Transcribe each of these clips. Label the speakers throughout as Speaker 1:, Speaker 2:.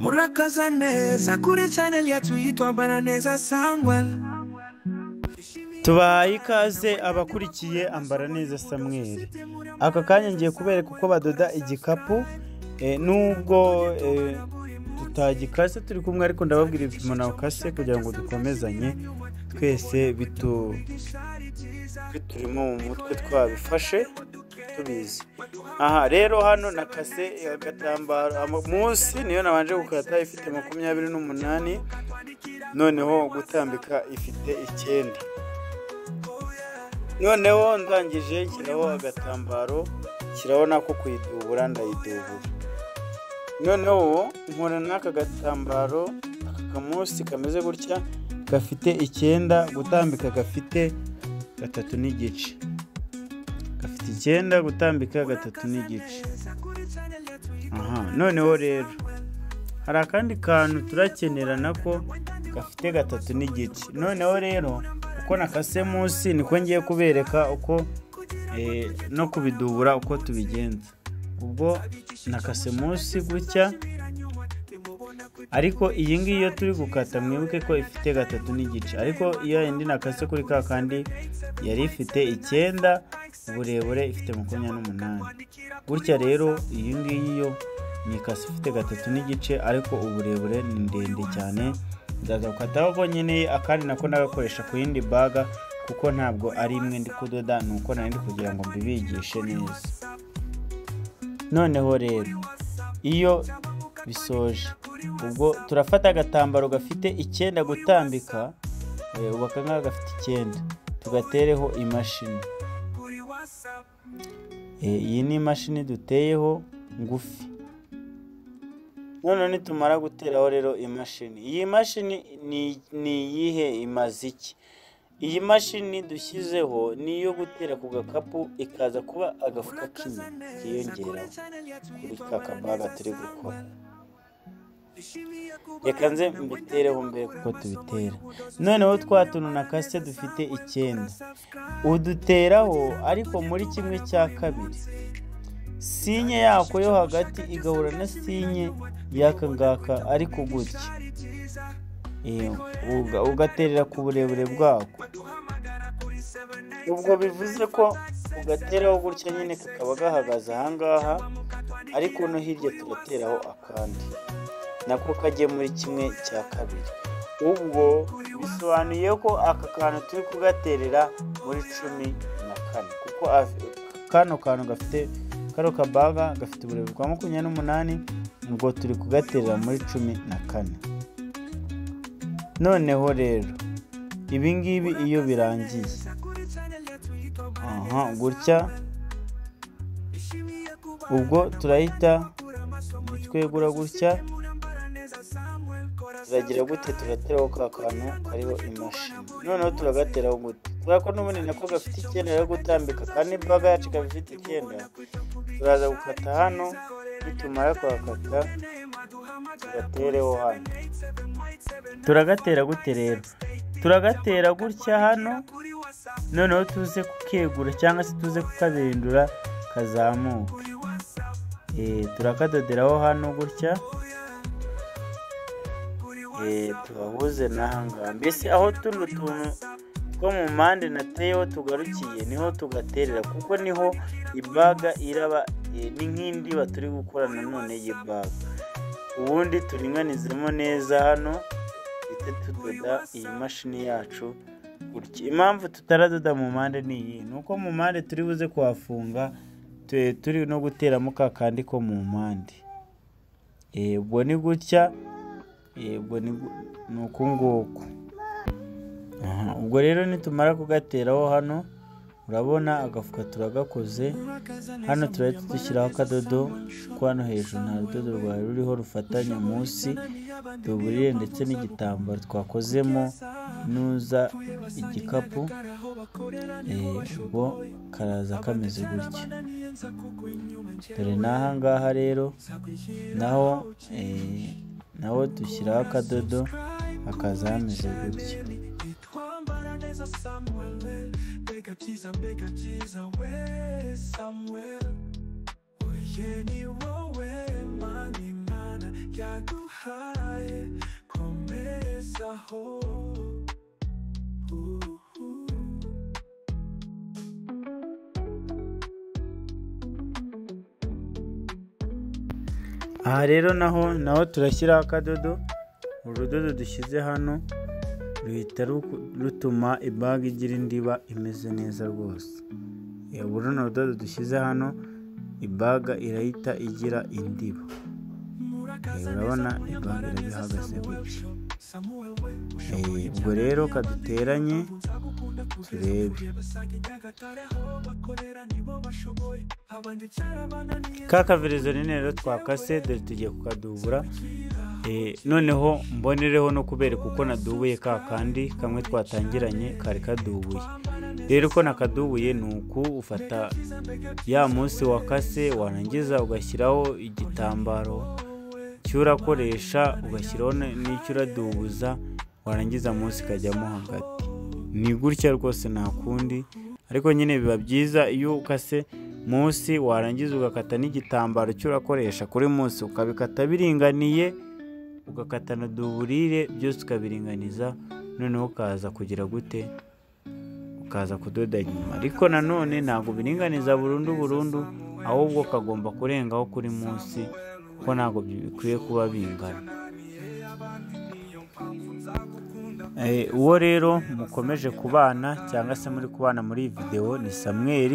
Speaker 1: Murakaza neza kuri channel yacu yitwa Ambaraneza Samuel.
Speaker 2: Tubahaye ikaze abakurikiye Ambaraneza Samuel. Aka kanya ngiye kubereka uko badoda igikapu, nubwo tutagikase turi kumwe, ariko ndababwira ibipimo nakase kugira ngo dukomezanye twese biturimo mu mutwe twabifashe tubizi. Aha rero hano nakase agatambaro munsi niyo nabanje gukata ifite 28, noneho gutambika ifite 9. Noneho ndangije nshyiraho agatambaro, nshyiraho nako kuyidubura, ndayidubura. Noneho nkora n'aka gatambaro akamunsi kameze gutya gafite 9, gutambika gafite 3 n'igice. Gafite 9 gutambika 3 n'igice. Aha, noneho rero hari akandi kantu turakenera nako gafite 3 n'igice. Noneho rero uko nakase munsi niko ngiye kubereka uko no kubidubura uko tubigenza. Ubwo nakase munsi gutya, ariko iyi ngiyi iyo turi gukata mwibuke ko ifite 3 n'igice, ariko iyo indi nakase kuri ka kandi yari ifite 9, uburebure ifite 28. Gutya rero iyi ngiyi yo ni kase ifite 3 n'igice, ariko uburebure ni ndende cyane. Ndaza gukataho ko nyine akandi nako nagakoresha ku yindi baga, kuko ntabwo ari imwe ndi kudoda, nuko nari ndi kugira ngo mbibigishe neza. Noneho rero iyo bisoje, ubwo turafata agatambaro gafite 9 gutambika, ubaka nka gafite 9, tugatereho imashini. Iyi ni imashini duteyeho ngufi. None nitumara guteraho rero imashini, iyi mashini ni yihe imaze iki? Iyi mashini dushyizeho niyo gutera ku gakapu ikaza kuba agafuka k'inyuma kiyongeraho kuri ka kabaga turi gukora. Reka nze mbitereho mbere kuko tubitera. Noneho twa tuntu nakase dufite 9 uduteraho, ariko muri 1/2 sinye yako yo hagati igahura na sinye yaka ngaka, ariko gutya ugaterera ku burebure bwako. Ubwo bivuze ko ugateraho gutya nyine kakaba gahagaze ahangaha, ariko no hirya tugateraho akandi nako kagiye muri 1/2. Ubwo bisobanuye ko aka kantu turi kugaterera muri 14, kuko kano kantu gafite karo kabaga gafite uburebure bwa 28, ubwo turi kugaterera muri 14. Noneho rero ibi ngibi iyo birangiye, gutya, ubwo turahita twegura gutya, turagira gute, tugateraho ka kantu kariho imashini. Noneho turagateraho gute, kubera ko n'ubundi nako gafite 9 yo gutambika, kandi baga yacu gafite 9. Turaza gukata hano, nitumara kuhakata tugatereho hano. Turagatera gute rero? Turagatera gutya hano, noneho tuze kukegura cyangwa se tuze kukabindura kazamuka. Turakadoderaho hano gutya, tubahuze n'ahangaha. Mbese aho tuno tuntu two mu mpande nateyeho tugarukiye niho tugaterera, kuko niho ibaga iraba. Ni nk'indi baturi gukora nanone y'ibaga. Ubundi turinganizemo neza hano, bite tudoda iyi mashini yacu gutya. Impamvu tutaradoda mu mpande ni iyi, nuko mu mpande turi buze kuhafunga, turi no guteramo ka kandi ko mu mpande. Ubwo ni gutya, ubwo ni uku nguku. Ubwo rero nitumara kugateraho hano, urabona agafuka turagakoze. Hano turahita dushyiraho akadodo ko hano hejuru nta rudodo rwawe ruriho rufatanya munsi, tuburire ndetse n'igitambaro twakozemo nuza igikapu. Ubwo karaza kameze gutya. Dore n'aha ngaha rero naho dushyiraho akadodo hakaza hameze gutya.
Speaker 1: wanjye ni wowe mani mana yaduhaye komerezaho.
Speaker 2: aha rero naho turashyiraho akadodo. urudodo dushyize hano ruhita rutuma ibaga igira indiba imeze neza rwose. ubu ni urudodo dushyize hano, ibaga irahita igira indiba. urabona ibaga irabihagaze gutya. ubwo rero kaduteranye turebe. ka kaverizorine rero twakase dore tugiye kukadubura. noneho mbonereho no kubereka uko nadubuye ka kandi kamwe twatangiranye kari kadubuye. rero uko nakadubuye ni uku ufata ya munsi wakase, warangiza ugashyiraho igitambaro cy'urakoresha, ugashyiraho n'icyo uradubuza, warangiza munsi kajyamo hagati. ni gutya rwose nta kundi, ariko nyine biba byiza iyo ukase munsi warangiza ugakata n'igitambaro cy'urakoresha kuri munsi, ukabikata biringaniye, ugakata na duburire byose ukabiringaniza. noneho ukaza kugira gute, ukaza kudoda nyuma. ariko nanone ntabwo biringaniza burundu, ahubwo kagomba kurengaho kuri munsi, kuko ntabwo bikwiye kuba bingana. uwo rero mukomeje kubana cyangwa se muri kubana muri iyi videwo ni Samuel,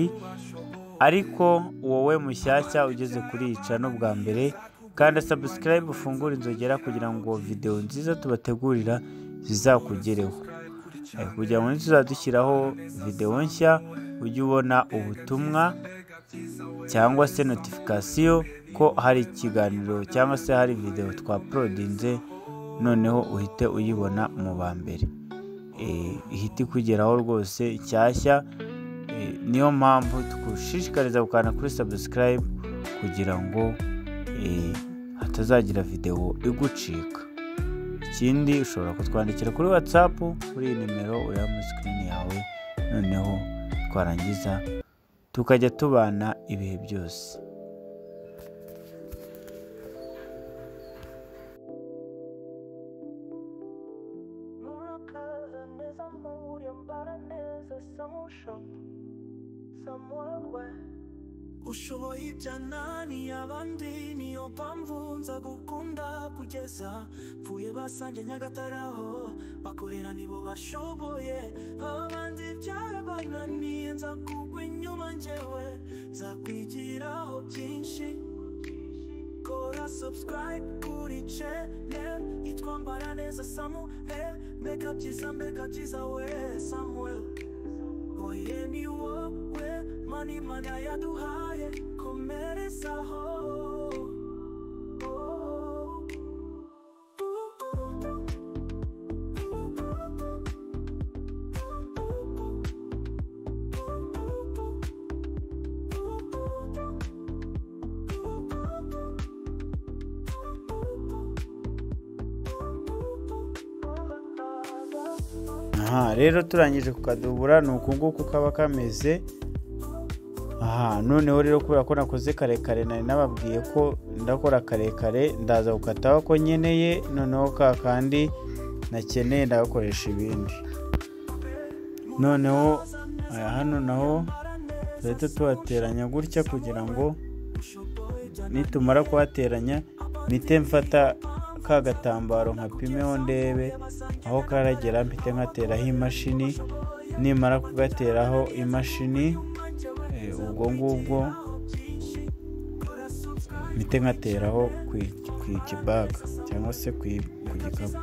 Speaker 2: ariko wowe mushyashya ugeze kuri iyi channel bwa mbere, kanda subscribe ufungure inzogera kugira ngo video nziza tubategurira zizakugereho. kugira ngo tuzadushyiraho video nshya ujye ubona ubutumwa cyangwa se notification ko hari ikiganiro cyangwa se hari video twaprodinze, noneho uhite uyibona mu ba mbere. ihite kugeraho rwose icyashya. niyo mpamvu tukushishikariza gukanda kuri subscribe kugira ngo hatazagira video igucika. ikindi ushobora kutwandikira kuri WhatsApp kuri iyi nimero uri muri screen yawe, noneho twarangiza tukajya tubana ibihe byose.
Speaker 1: ushoboye ibyanani abandi, niyo mpamvu nza gukunda kugeza pfuye basange Nyagatare aho bakorera nibo bashoboye, abandi byarabananiye nza kugwa inyuma njyewe nzakwigiraho byinshi. kora subscribe kuri channel yitwa Mbaraneza Samuel, mbega byiza we Samuel. oye ni wowe mani mana yaduhaye komerezaho.
Speaker 2: rero turangije kukadubura ni uku nguku kaba kameze. noneho rero kubera ko nakoze karekare, nari nababwiye ko ndakora karekare, ndaza gukataho ko nkeneye, noneho ka kandi nakeneye ndagakoresha ibindi. noneho hano naho tuhita tuhateranya gutya kugira ngo nitumara kuhateranya mpite mfata ka gatambaro nkapimeho ndebe aho karagera, mpite nkateraho imashini. nimara kugateraho imashini, ubwo ngubwo mpite nkateraho ku ikibaga cyangwa se ku gikapu.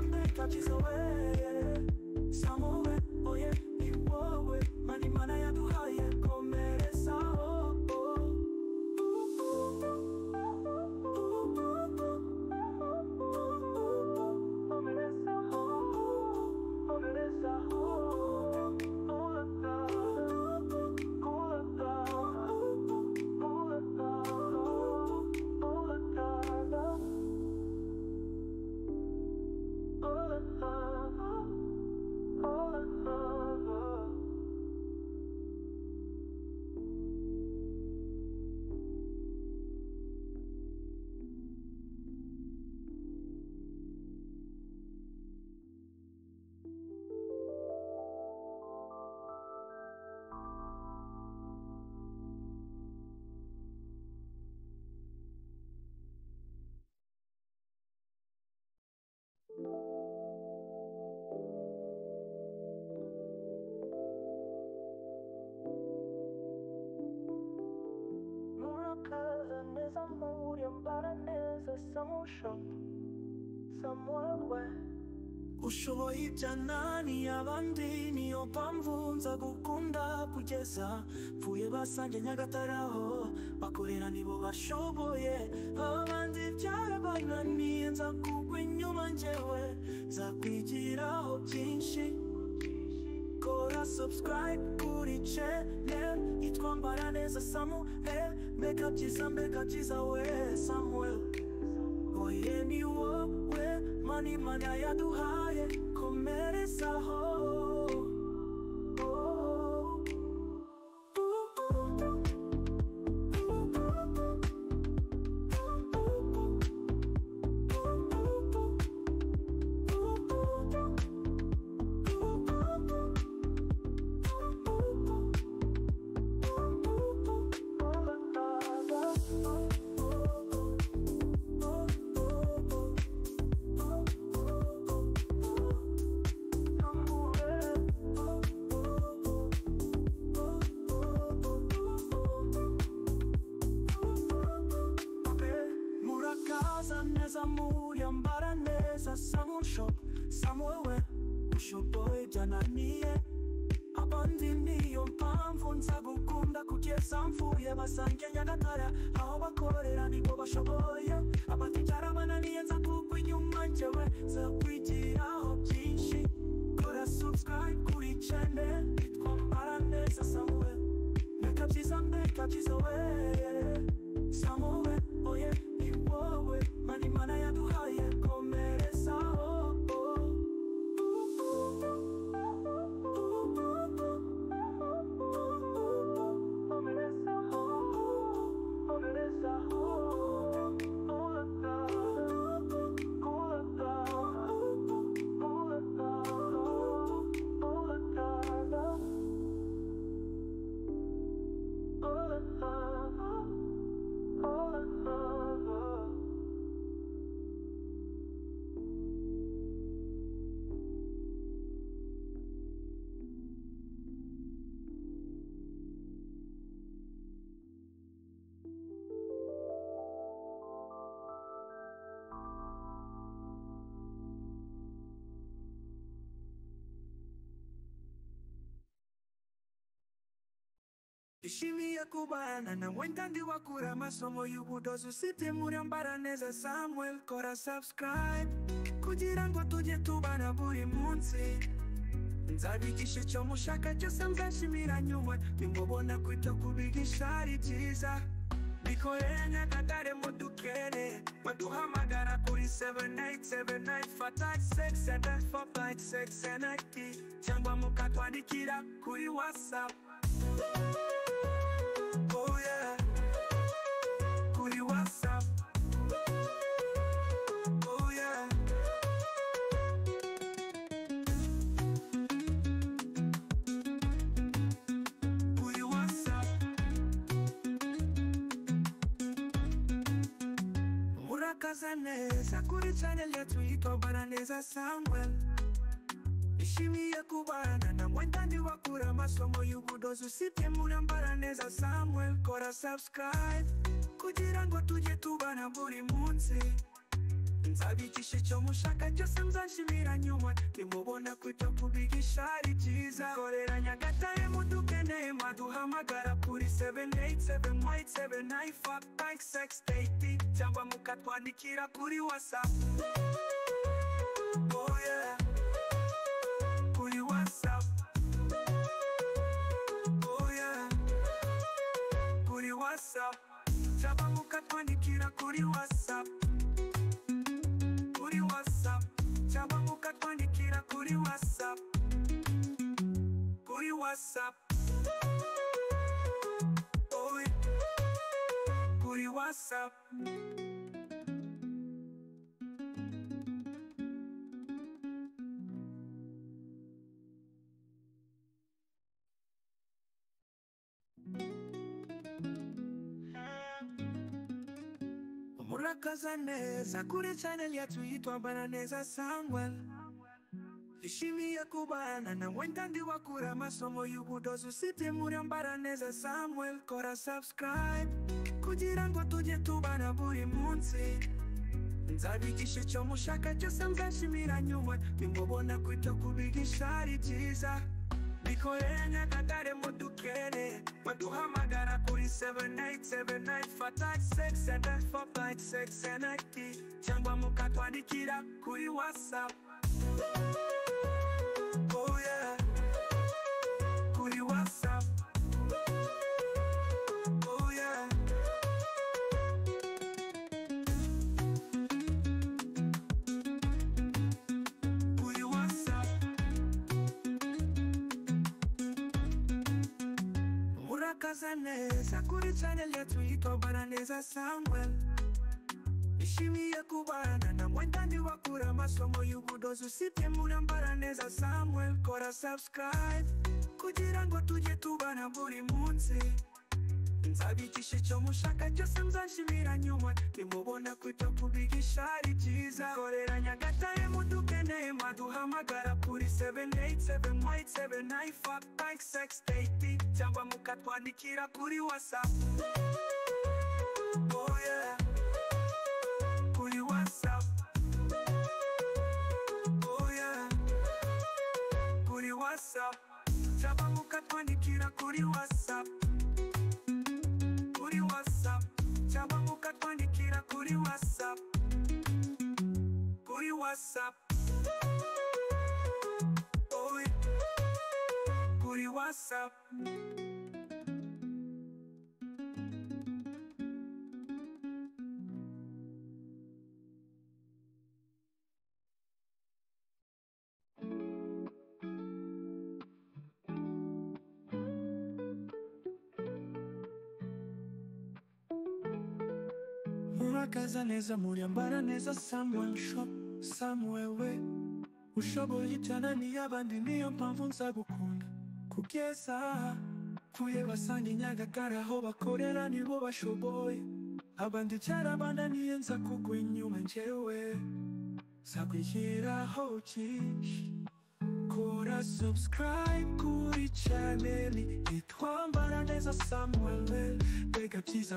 Speaker 1: Mbaraneza Samuel Shop Samuel we ushoboye ibyanani abandi niyo mpamvu nza gukunda kugeza mvuye basange Nyagatare aho bakorera nibo bashoboye abandi byarabananiye nza kugwa inyuma njyewe nza kwigiraho byinshi kora subscribe kuri channel yitwa Mbaraneza Samuel mbega byiza we Samuel oye ni wowe mani mana yaduhaye komerezaho Mbaraneza Samuel Shop Samuel we ushoboye byananiye abandi niyo mpamvu nza gukunda kugeza mvuye basange Nyagatare aho bakorera nibo bashoboye abandi byarabananiye nza kugwa inyuma njyewe nza kwigiraho byinshi kora subscribe kuri channel yitwa Mbaraneza Samuel mbega byiza we Samuel oye ni wowe mani mana yaduhaye komerezaho Ishimiye kubana na mwendandi wakura masomo y'ubudozi usibye muri Mbaraneza Samuel kora subscribe kugira ngo tujye tubana buri munsi nzabigisha icyo mushaka cyose mzashimira nyuma nimubona kwita kubigisha ari byiza bikorere Nyagatare mudukere baduhamagara kuri 787956 cyangwa mukatwandikira kuri WhatsApp oh yeah kuri WhatsApp oh yeah kuri WhatsApp murakaza neza kuri channel yetu yitwa Mbaraneza Samuel ishimiye kubana na mwendandi wakura masomo y'ubudozi usibye muri Mbaraneza Samuel kora subscribe kugira ngo tujye tubana buri munsi nzabigisha icyo mushaka cyose mzashimira nyuma nimubona kwita kubigisha ari byiza korera Nyagatare mudukeneye maduhamagara kuri 787956 cyangwa mukatwandikira kuri WhatsApp oh yeah kuri WhatsApp oh yeah kuri WhatsApp cyangwa mukatwandikira kuri WhatsApp cyangwa mukatwandikira kuri WhatsApp oh yeah kuri WhatsApp murakaza neza kuri channel yetu yitwa Mbaraneza Samuel ishimiye kubana na mwendandi wakura masomo y'ubudozi usibye muri Mbaraneza Samuel kora subscribe kugira ngo tujye tubana buri munsi. Nzabigisha icyo mushaka cyose muzashimira nyuma, nimubona kwita kubigisha ari byiza. Bikorere Nyagatare mudukere, baduhamagara kuri 787856 cyangwa mukatwandikira kuri WhatsApp. Oh yeah, kuri WhatsApp. Oh yeah, kuri WhatsApp. Murakaza neza kuri channel yetu yitwa Baraneza Samuel. Ishimiye kubana na mwendani wakura masomo y'ubudozi usibye muri Baraneza Samuel. Kora subscribe kugira ngo tujye tubana buri munsi. Nzabigisha icyo mushaka cyose muzashimira nyuma, nimubona kwita kubigisha ari byiza. Korera Nyagatare mudukeneye maduhamagara kuri 787856 cyangwa mukatwandikira kuri WhatsApp. Oh yeah, kuri WhatsApp. Oh yeah, kuri WhatsApp. Cyangwa mukatwandikira kuri WhatsApp. Kuri WhatsApp. Cyangwa mukatwandikira kuri WhatsApp. Kuri WhatsApp. Oh yeah, kuri WhatsApp. Murakaza neza muri Baraneza Samuel Shop. Samuel we ushoboye cyane n'iy'abandi, niyo mpamvu nzagukunda kugeza pfuye. Basanga Nyagatare aho bakorera nibo bashoboye, abandi cyarabananiye nza kugwa inyuma njyewe nzakwishyiraho byinshi. Kora subscribe kuri channel yitwa Baraneza Samuel. Mbega byiza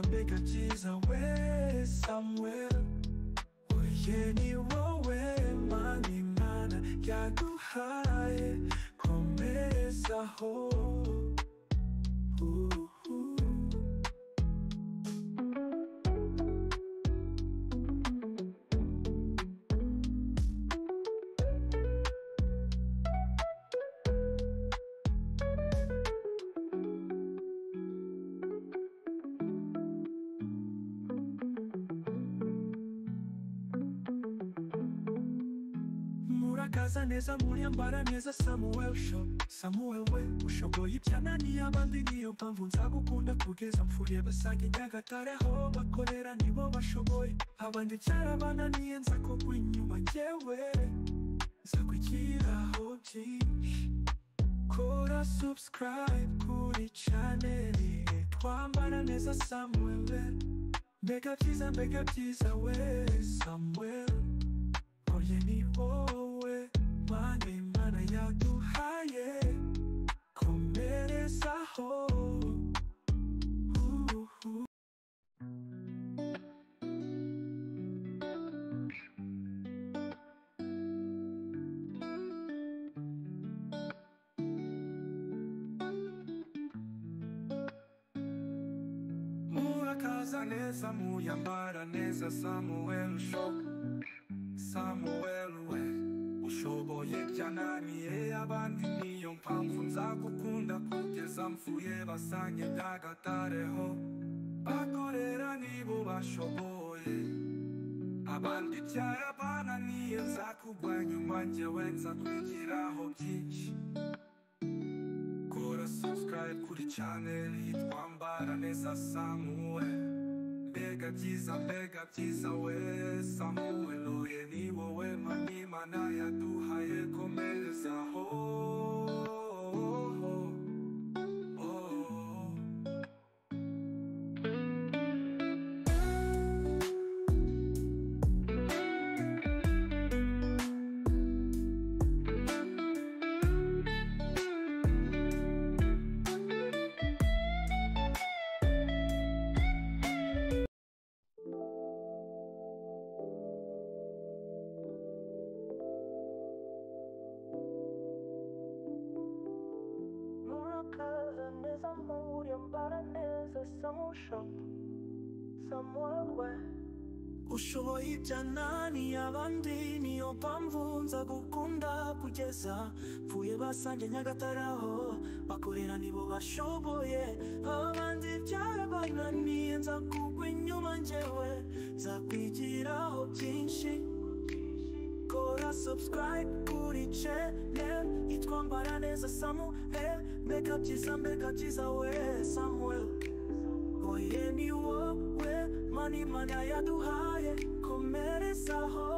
Speaker 1: we Samuel. Oye ni wowe Imana yaduhaye, komerezaho. Murakaza neza muri Baraneza Samuel Shop. Samuel we ushoboye cyane n'iy'abandi, niyo mpamvu nzagukunda kugeza mpfuye. Basanga Nyagatare aho bakorera nibo bashoboye, abandi cyarabananiye nza kugwa inyuma njyewe nzakwishyiraho byinshi. Kora subscribe kuri channel yitwa Baraneza Samuel. Mbega byiza we Samuel. Oye ni wowe Imana yaduhaye, komerezaho. Murakaza neza muri Baraneza Samuel Shop. Samuel we ushoboye byananiye abandi, niyo mpamvu nzagukunda kugeza mpfuye. Basanga Nyagatare ho bakorera nibo bashoboye, abandi cyarabananiye nza kugwa nyuma njyewe nzakwigiraho byinshi. Kora subscribe kuri channel yitwa Baraneza Samuel. Mbega byiza we Samuel. Oye ni wowe Imana yaduhaye, komerezaho. ushoboye ibyanani abandi niyo mpamvu nza gukunda kugeza mvuye basange Nyagataraho bakorera nibo bashoboye abandi byarabananiye nza kugwa inyuma njyewe nza kwigiraho byinshi kora subscribe kuri channel yitwa Mbaraneza Samuel mbega byiza we Samuel oye ni wowe mani mana yaduhaye komerezaho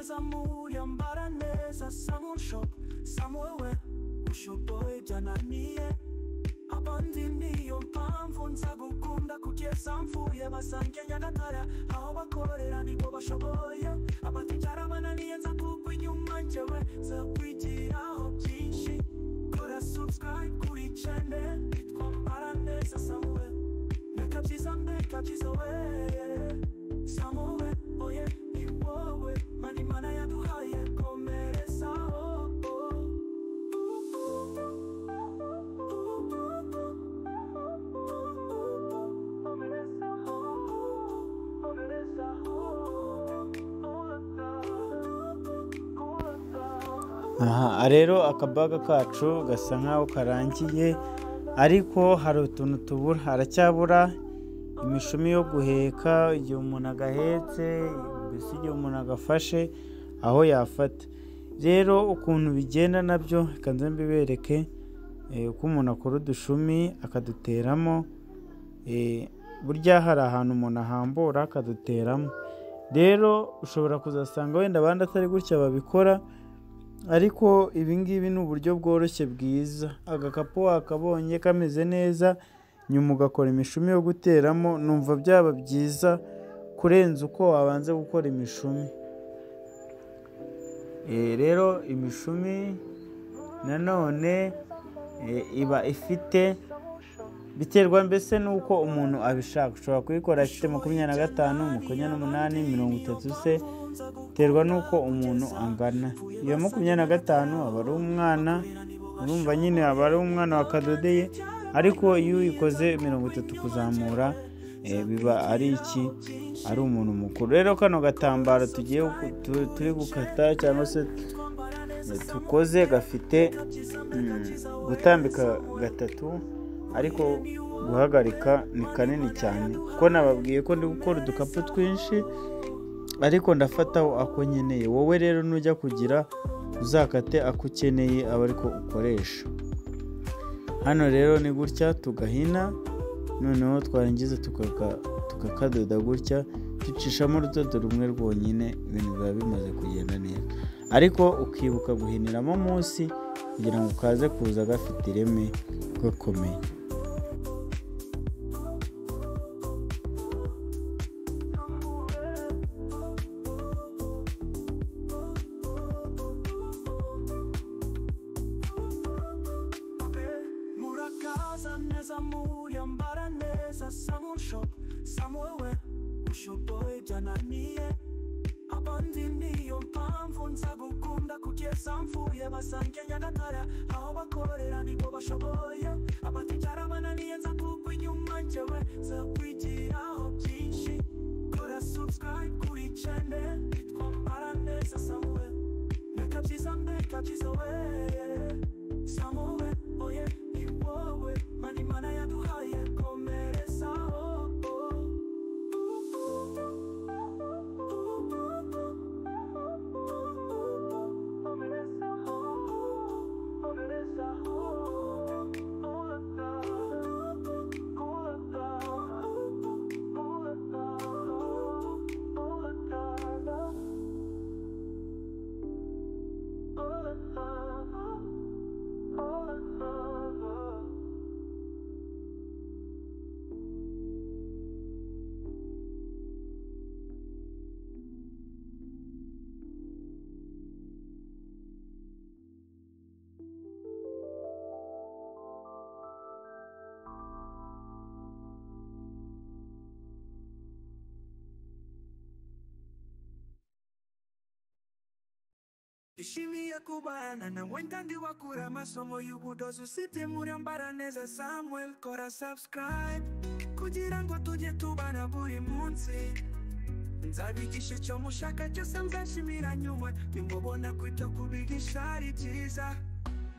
Speaker 1: Zamuya Mbaraneza Samuel Shop Samuel ushoboye byananiye abandi niyo mpamvu nza gukunda kugeza mvuye basange Nyagatare aho bakorera nibo bashoboye abandi byarabananiye nza kugwa inyuma njyewe nza kwigiraho byinshi kora subscribe kuri channel yitwa Mbaraneza Samuel mbega byiza we Samuel oye ni wowe mani mana yaduhaye komerezaho
Speaker 2: rero akabaga kacu gasa nkaho karangiye ariko hari utuntu tubura haracyabura imishumi yo guheka igihe umuntu agahetse mbese igihe umuntu agafashe aho yafata rero ukuntu bigenda nabyo kanze mbibereke uko umuntu akora udushumi akaduteramo burya hari ahantu umuntu ahambura akaduteramo rero ushobora kuzasanga wenda abandi atari gutya babikora ariko ibingibi ni uburyo bworoshye bwiza agakapu wakabonye kameze neza nyuma ugakora imishumi yo guteramo numva byaba byiza kurenza uko wabanze gukora imishumi rero imishumi nanone iba ifite biterwa mbese nuko umuntu abishaka ushobora kuyikora ifite 25, 28, 30 se biterwa nuko umuntu angana iyo 25 aba ari umwana urumva nyine aba ari umwana wakadodeye ariko iyo uyikoze 30 kuzamura biba ari umuntu mukuru rero kano gatambaro turi gukata cyangwa se tukoze gafite gutambika 3 ariko guhagarika ni kanini cyane kuko nababwiye ko ndi gukora udukapu twinshi ariko ndafataho ako nkeneye wowe rero nujya kugira uzakate ako ukeneye aba ariko ukoresha hano rero ni gutya tugahina noneho twarangiza tukakadoda gutya ducishamo urudodo rumwe rwonyine ibintu biba bimaze kugenda neza ariko ukibuka guhiniramo munsi kugira ngo kaze kuza gafite ireme gakomeye
Speaker 1: Zamuya Mbaraneza Samuel Shop Samuel ushoboye byananiye abandi niyo mpamvu nza gukunda kugeza mvuye basange Nyagatare aho bakorera nibo bashoboye abandi byarabananiye nza kugwa inyuma njyewe nza kwigiraho byinshi kora subscribe kuri channel yitwa Mbaraneza Samuel mbega byiza we Samuel oye ni wowe mani mana yaduhaye komerezaho ishimiye kubana na wenda ndi wakura amasomo y'ubudozi usibye Murambara Neza Samuel. Kora subscribe kugira ngo tujye tubana buri munsi. Nzabigisha icyo mushaka cyose muzashimira nyuma. Nimubona kwita kubigisha ari byiza.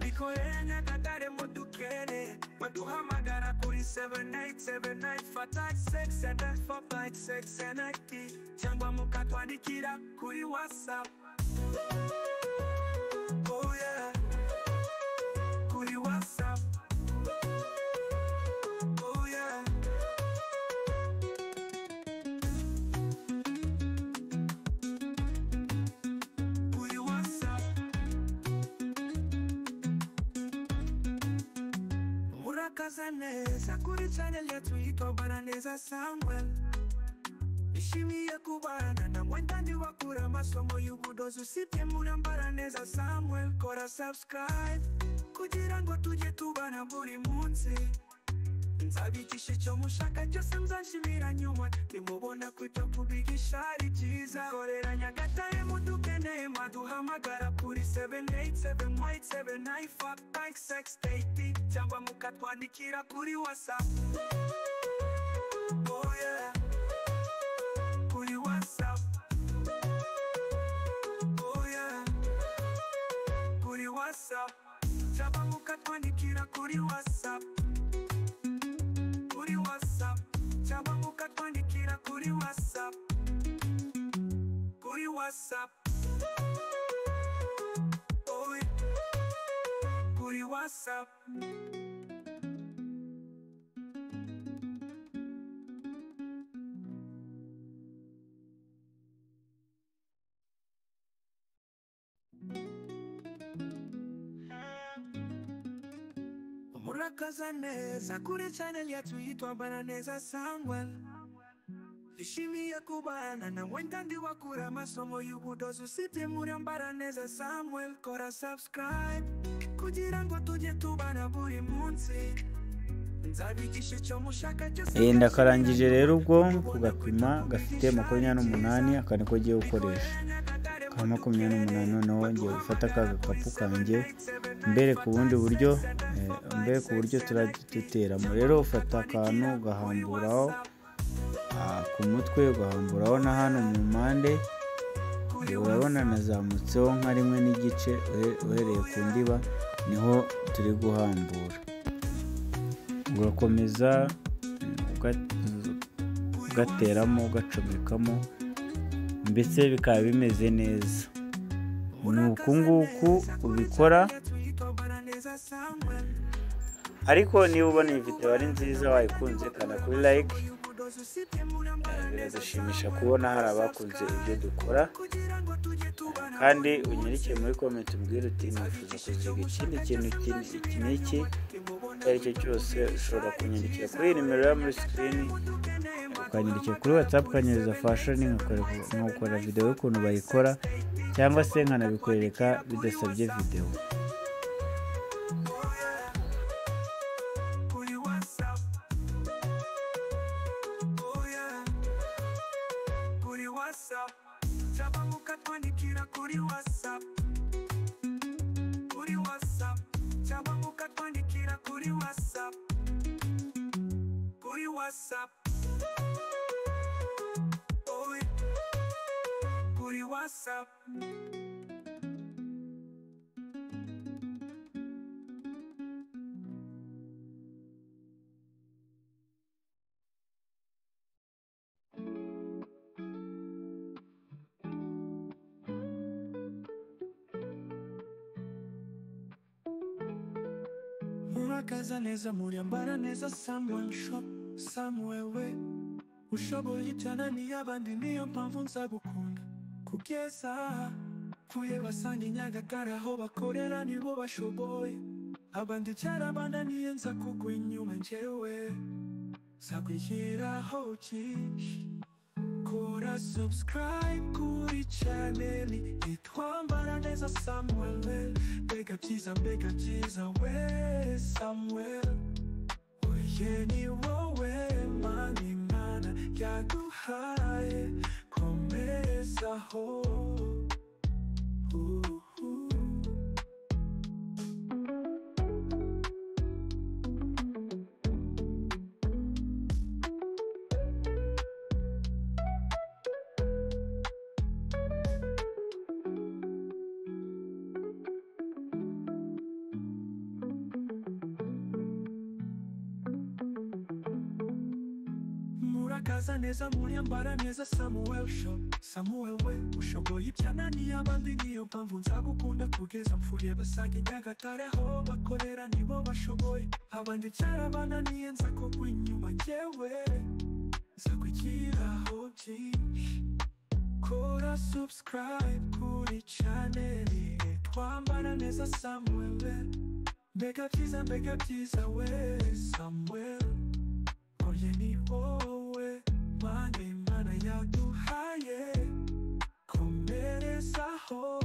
Speaker 1: Bikorere Nyagatare mudukere. Baduhamagara kuri 787856 cyangwa mukatwandikira kuri WhatsApp. Oh yeah, kuri WhatsApp. Oh yeah, kuri WhatsApp. Murakaza neza kuri channel yetu yitwa Bana Neza Samuel. Ishimiye kubana na wenda ndi wakura amasomo y'ubudozi usibye Murambara Neza Samuel. Kora subscribe kugira ngo tujye tubana buri munsi. Nzabigisha icyo mushaka cyose muzashimira nyuma. Nimubona kwita kubigisha ari byiza. Korera Nyagatare mudukeneye mwaduhamagara kuri 787856 cyangwa mukatwandikira kuri WhatsApp. Oh yeah, kuri WhatsApp. Oh yeah, kuri WhatsApp. Cyangwa mukatwandikira kuri WhatsApp. Kuri WhatsApp. Cyangwa mukatwandikira kuri WhatsApp. Kuri WhatsApp. Oh yeah, kuri WhatsApp. Murakaza neza kuri channel yetu yitwa Bana Neza Samuel. Ishimiye kubana na wenda ndi wakura amasomo y'ubudozi usibye Murambara Neza Samuel. Kora subscribe kugira ngo tujye tubana buri munsi. Nzabigisha icyo mushaka cyose.
Speaker 2: Ndakarangije rero ubwo kugapima gafite 28 aka niko giye gukoresha. Ka 28 noneho ngiye gufata ka gakapu kanjye mbere ku bundi buryo turaduteramo. Rero ufata akantu gahamburaho ku mutwe, ugahamburaho na hano mu mpande. Urabona nazamutseho nka 1.5 uhereye ku ndiba niho turi guhambura. Ugakomeza ugateramo ugacomekamo mbese bikaba bimeze neza. Nuko nguku ubikora. Ariko niba ubona iyi video ari nziza wayikunze kana kuri like. Biradushimisha kubona hari abakunze ibyo dukora. Kandi unyandike muri comment umbwire uti nifuza kuziga ikindi kintu iki n'iki. Aricyo cyose ushobora kunyandikira kuri nimero ya muri screen. Ukanyandikira kuri WhatsApp ukanyereza fashion nkakora video y'ukuntu bayikora cyangwa se nkanabikwereka bidasabye video.
Speaker 1: Cyangwa mukatwandikira kuri WhatsApp. Kuri WhatsApp. Cyangwa mukatwandikira kuri WhatsApp. Kuri WhatsApp. Oh yeah, kuri WhatsApp. Murakaza neza Murambara Neza Samuel shop Samuel we. Ushoboye ijana n'iy'abandi niyo mpamvu nzagukunda. Kugeza kuye basanga Nyagatare aho bakorera nibo bashoboye. Abandi cyarabananiye nza kugwa inyuma njyewe. Nzakwishyiraho byinshi. Kora subscribe kuri channel yitwa Bana Neza Samuel. Mbega byiza we Samuel. Oye ni wowe Imana yaduhaye komezaho. murakaza neza muriambara neza Samuel Show. Samuel we ushoboye ibyananiye abandi niyo mpamvu nzagukunda kugeza mpfuye basange Nyagatare aho bakorera nibo bashoboye abandi cyarabananiye nza kugwa inyuma njyewe nzakwigiraho byinshi. Kora subscribe kuri channel twambara neza Samuel. Mbega byiza we Samuel. Oye ni wowe Mana yaduhaye komerezaho.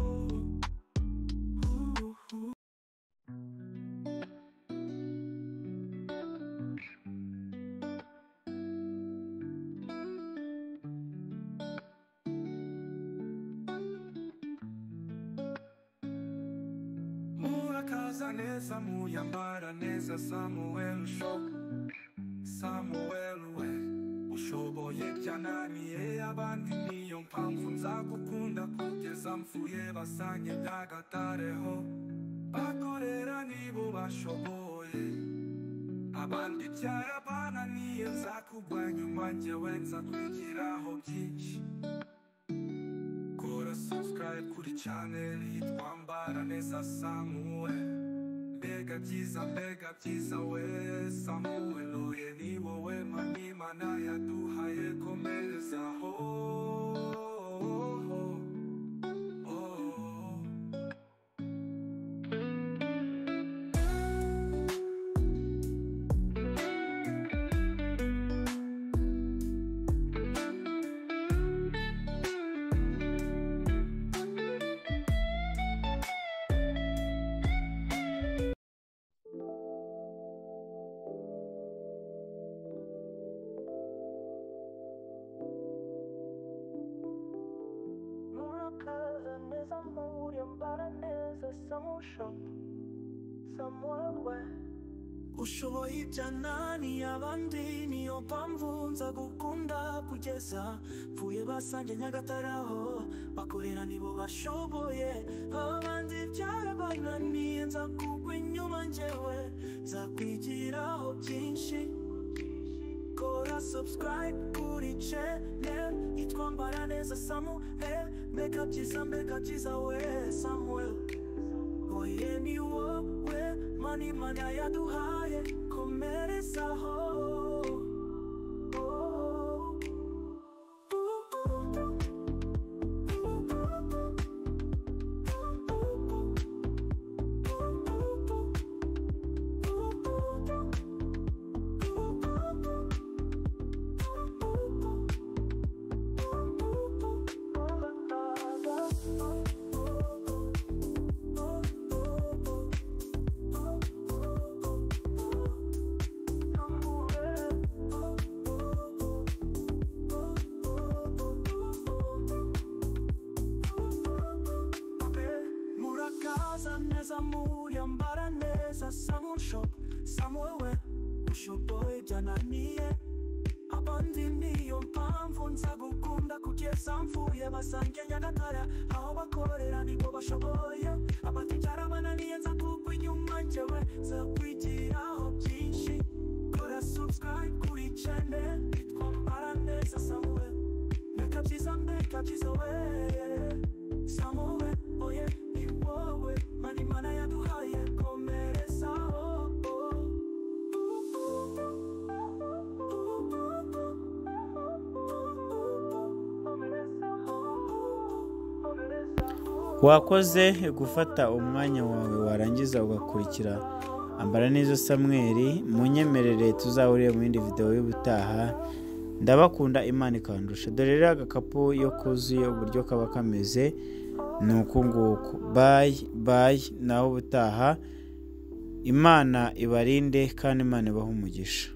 Speaker 1: Murakaza neza muyambara neza Samuel Show. Samuel we ushoboye byananiye abandi niyo mpamvu nzagukunda kugeza mpfuye basange Nyagatare ho bakorera nibo bashoboye abandi cyarabananiye nzakugwa nyuma njyewe nzakwigiraho byinshi. Kora subscribe kuri channel twambara neza Samuel. Mbega byiza we Samuel. Oye ni wowe Mana yaduhaye komerezaho. Ushoboye ibyananiye abandi niyo mpamvu nzagukunda kugeza mpfuye basange Nyagatare aho bakorera nibo bashoboye abandi byarabananiye nzakugwa inyuma njyewe nzakwigiraho byinshi. Kora subscribe kuri channel itwambara neza Samuel. Mbega byiza we Samuel. Oye ni wowe Mana yaduhaye komerezaho. Neza muriambara neza Samuel Show. Samuel we ushoboye byananiye abandi niyo mpamvu nzagukunda kugeza mpfuye basange Nyagatare aho bakorera nibo bashoboye abandi cyarabananiye nzakugwa inyuma njyewe nzakwigiraho byinshi. Kora subscribe kuri channel twambara neza Samuel. Mbega byiza we Samuel. Oye ni wowe Mana yaduhaye komerezaho.
Speaker 2: wakoze gufata umwanya wawe warangiza ugakurikira ambara neza Samuel. munyemerere tuzahurire mu yindi video y'ubutaha. Ndabakunda Imana ikandusha. Dore rero agakapu yo kuzuye uburyo kaba kameze nuko nguko. Bye naho ubutaha. Imana ibarinde kandi Imana ibahe umugisha.